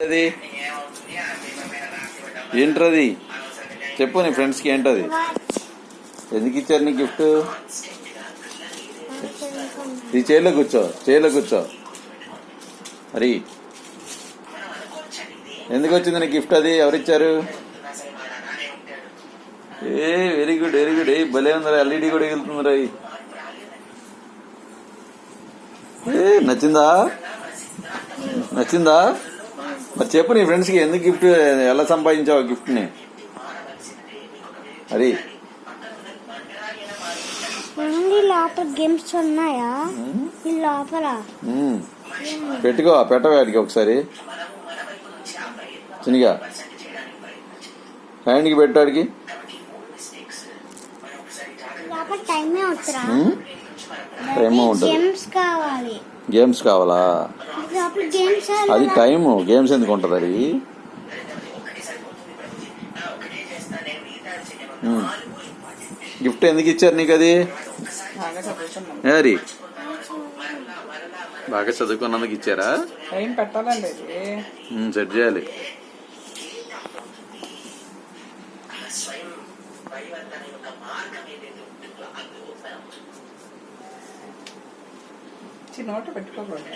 అది ఏంటది చెప్పు, నీ ఫ్రెండ్స్కి ఏంటది? ఎందుకు ఇచ్చారు నీ గిఫ్ట్? ఈ చైర్లో కూర్చో, చైర్లో కూర్చో. మరి ఎందుకు వచ్చింది నీ గిఫ్ట్? అది ఎవరిచ్చారు? Very good very good. భలే ఉందిరా, ఎల్ఈడి కూడా వెళ్తుందిరా. నచ్చిందా? నచ్చిందా? మరి చెప్పు, నీ ఫ్రెండ్స్కి ఎందుకు గిఫ్ట్, ఎలా సంపాదించావు గిఫ్ట్ని? అది లోపల గేమ్స్ ఉన్నాయా? లోపల పెట్టుకో, పెట్టవాడికి ఒకసారి చిన్నగా హ్యాండ్కి పెట్టాడికి. టైమే ఉంటుంది. గేమ్స్ కావాలా? అది టైము. గేమ్స్ ఎందుకు ఉంటుంది? అది గిఫ్ట్ ఎందుకు ఇచ్చారు నీకు? అది బాగా చదువుకున్నందుకు ఇచ్చారా? టైం పెట్టాలండి, సెట్ చేయాలి. నోట్ పెట్టుకోకూడదు.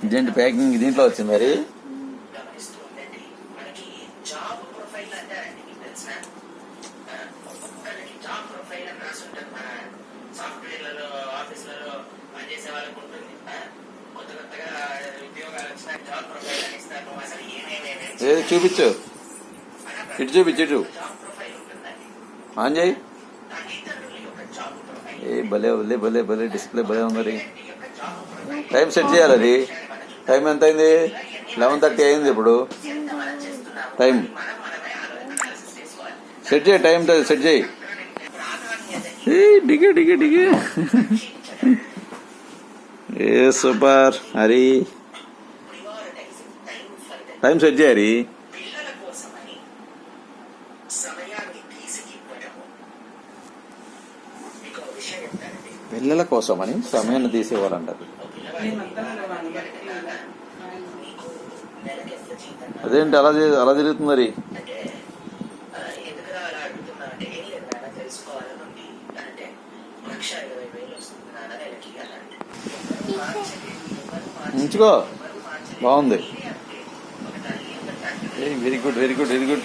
ఇదేంటి ప్యాకింగ్ దీంట్లో వచ్చింది? మరి చూపించు, ఇటు చూపించు, ఇటు ఆన్ చేయి. భలే భలే భలే భలే డిస్ప్లే భలే ఉంది. టైం సెట్ చేయాలి. అది టైం ఎంత అయింది? 11:30 అయింది. ఇప్పుడు టైం సెట్ చేయి, టైం సెట్ చేయి. డిగే డిగే డిగే. సూపర్ హరి, టైం సెట్ చేయాలి. పిల్లల కోసమని సమయాన్ని తీసేవారంటారు. అదేంటి అలా తిరుగుతుంది? మరి ఉంచుకో, బాగుంది. Very good very good very good.